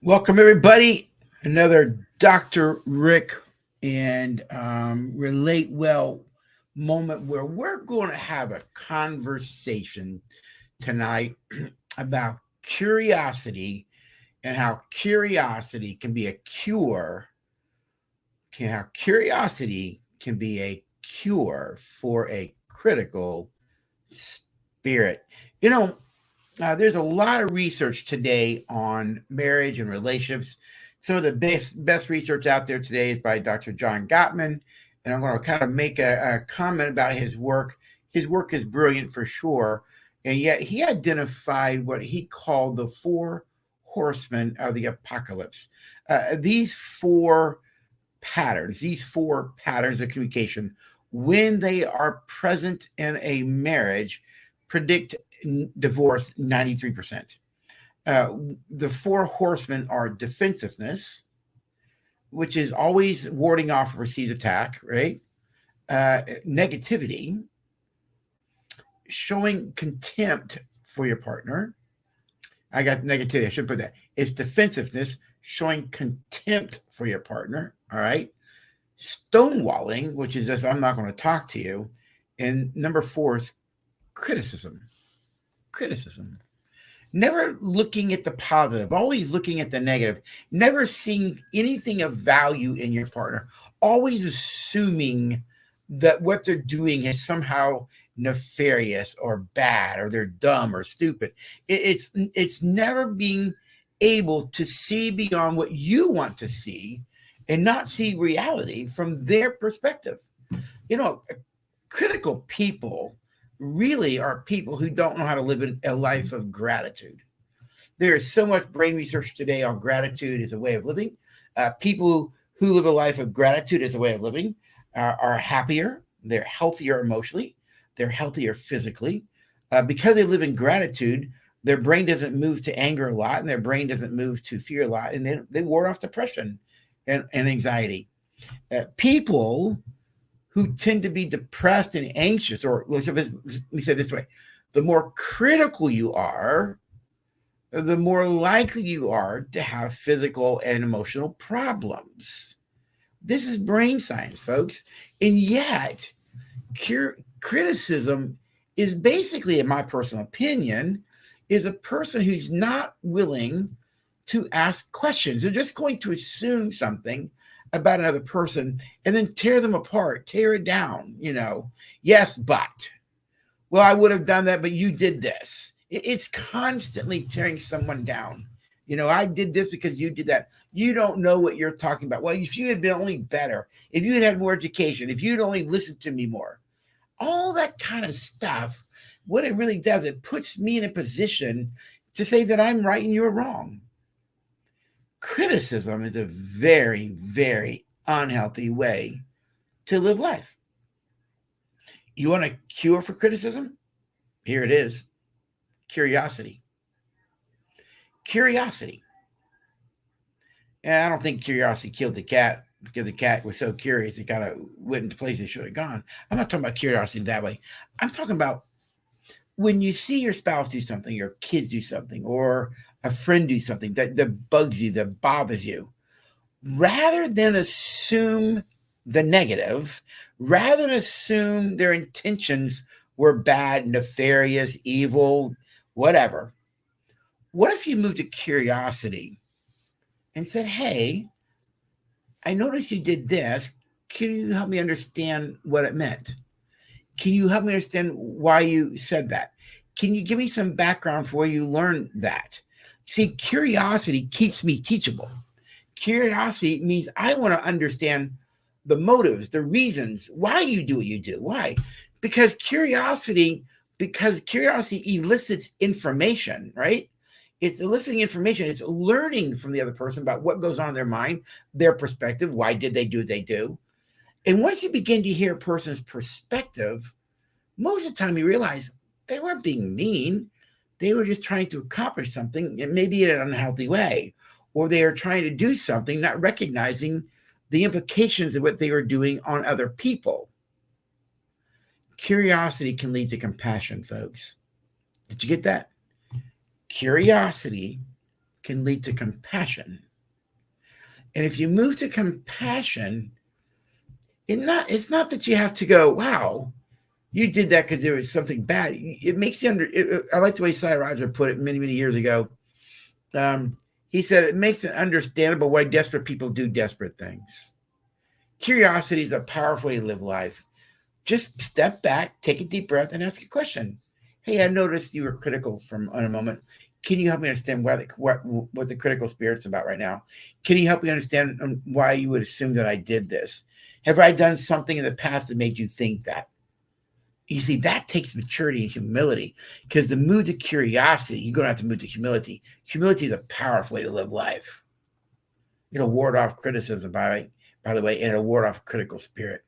Welcome, everybody. Another Dr. Rick and Relate Well moment where we're going to have a conversation tonight about curiosity and how curiosity can be a cure. How curiosity can be a cure for a critical spirit. You know, there's a lot of research today on marriage and relationships. Some of the best research out there today is by Dr. John Gottman, and I'm going to kind of make a comment about his work. His work is brilliant for sure, and yet he identified what he called the four horsemen of the apocalypse. These four patterns of communication, when they are present in a marriage, predict divorce 93%. The four horsemen are defensiveness, which is always warding off a perceived attack, right? Negativity, showing contempt for your partner. I got negativity. I should put that. It's defensiveness, showing contempt for your partner. All right. Stonewalling, which is just, I'm not going to talk to you. And number four is criticism. Never looking at the positive, always looking at the negative, never seeing anything of value in your partner, always assuming that what they're doing is somehow nefarious or bad, or they're dumb or stupid. It's never being able to see beyond what you want to see and not see reality from their perspective. Critical people really are people who don't know how to live in a life of gratitude. There is so much brain research today on gratitude as a way of living. People who live a life of gratitude as a way of living are happier, they're healthier emotionally, they're healthier physically. Because they live in gratitude, their brain doesn't move to anger a lot, and their brain doesn't move to fear a lot, and they ward off depression and anxiety. People who tend to be depressed and anxious, or let me say it this way, the more critical you are, the more likely you are to have physical and emotional problems. This is brain science, folks. And yet, criticism is basically, in my personal opinion, is a person who's not willing to ask questions. They're just going to assume something about another person and then tear them apart, tear it down. Yes, but, well, I would have done that, but you did this. It's constantly tearing someone down. I did this because you did that. You don't know what you're talking about. Well, if you had been only better, if you had had more education, if you'd only listened to me more, all that kind of stuff, what it really does, it puts me in a position to say that I'm right and you're wrong. Criticism is a very, very unhealthy way to live life. You want a cure for criticism? Here it is. Curiosity. And I don't think curiosity killed the cat because the cat was so curious it kind of went into places it should have gone. I'm not talking about curiosity that way. I'm talking about when you see your spouse do something, your kids do something, or a friend do something that bugs you, that bothers you, rather than assume the negative, rather than assume their intentions were bad, nefarious, evil, whatever, what if you moved to curiosity and said, hey, I noticed you did this. Can you help me understand what it meant? Can you help me understand why you said that? Can you give me some background for where you learned that? See, curiosity keeps me teachable. Curiosity means I want to understand the motives, the reasons why you do what you do. Why? Because curiosity elicits information, right? It's eliciting information. It's learning from the other person about what goes on in their mind, their perspective. Why did they do what they do? And once you begin to hear a person's perspective, most of the time you realize they weren't being mean. They were just trying to accomplish something, maybe in an unhealthy way, or they are trying to do something, not recognizing the implications of what they were doing on other people. Curiosity can lead to compassion, folks. Did you get that? Curiosity can lead to compassion. And if you move to compassion, it's not that you have to go, wow, you did that because there was something bad. It makes you I like the way Cy Roger put it many, many years ago. He said it makes it understandable why desperate people do desperate things. Curiosity is a powerful way to live life. Just step back, take a deep breath, and ask a question. Hey, I noticed you were critical in a moment. Can you help me understand what the critical spirit's about right now? Can you help me understand why you would assume that I did this? Have I done something in the past that made you think that? You see, that takes maturity and humility, because the move to curiosity, you're going to have to move to humility. Humility is a powerful way to live life. It'll ward off criticism, by the way, and it'll ward off a critical spirit.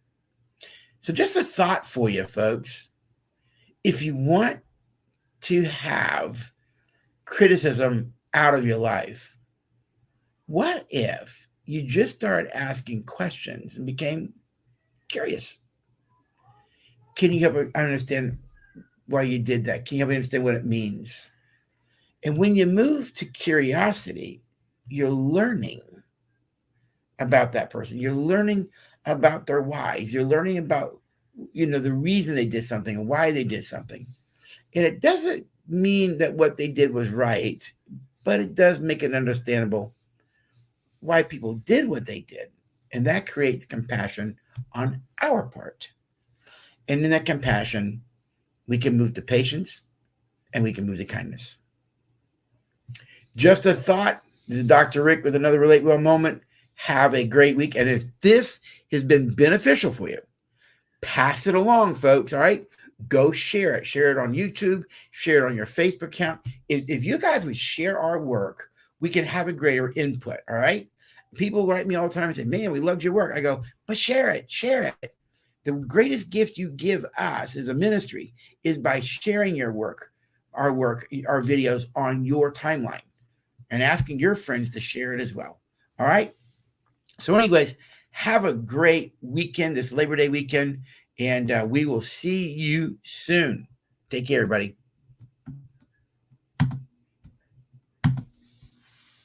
So just a thought for you, folks. If you want to have criticism out of your life, what if you just started asking questions and became curious? Can you help me understand why you did that? Can you help me understand what it means? And when you move to curiosity, you're learning about that person. You're learning about their whys. You're learning about, the reason they did something and why they did something. And it doesn't mean that what they did was right, but it does make it understandable why people did what they did. And that creates compassion on our part. And in that compassion, we can move to patience and we can move to kindness. Just a thought. This is Dr. Rick with another Relate Well moment. Have a great week. And if this has been beneficial for you, pass it along, folks. All right. Go share it. Share it on YouTube. Share it on your Facebook account. If you guys would share our work, we can have a greater input. All right. People write me all the time and say, man, we loved your work. I go, but share it. Share it. The greatest gift you give us as a ministry is by sharing your work, our videos on your timeline, and asking your friends to share it as well. All right. So anyways, have a great weekend, this Labor Day weekend, and we will see you soon. Take care, everybody.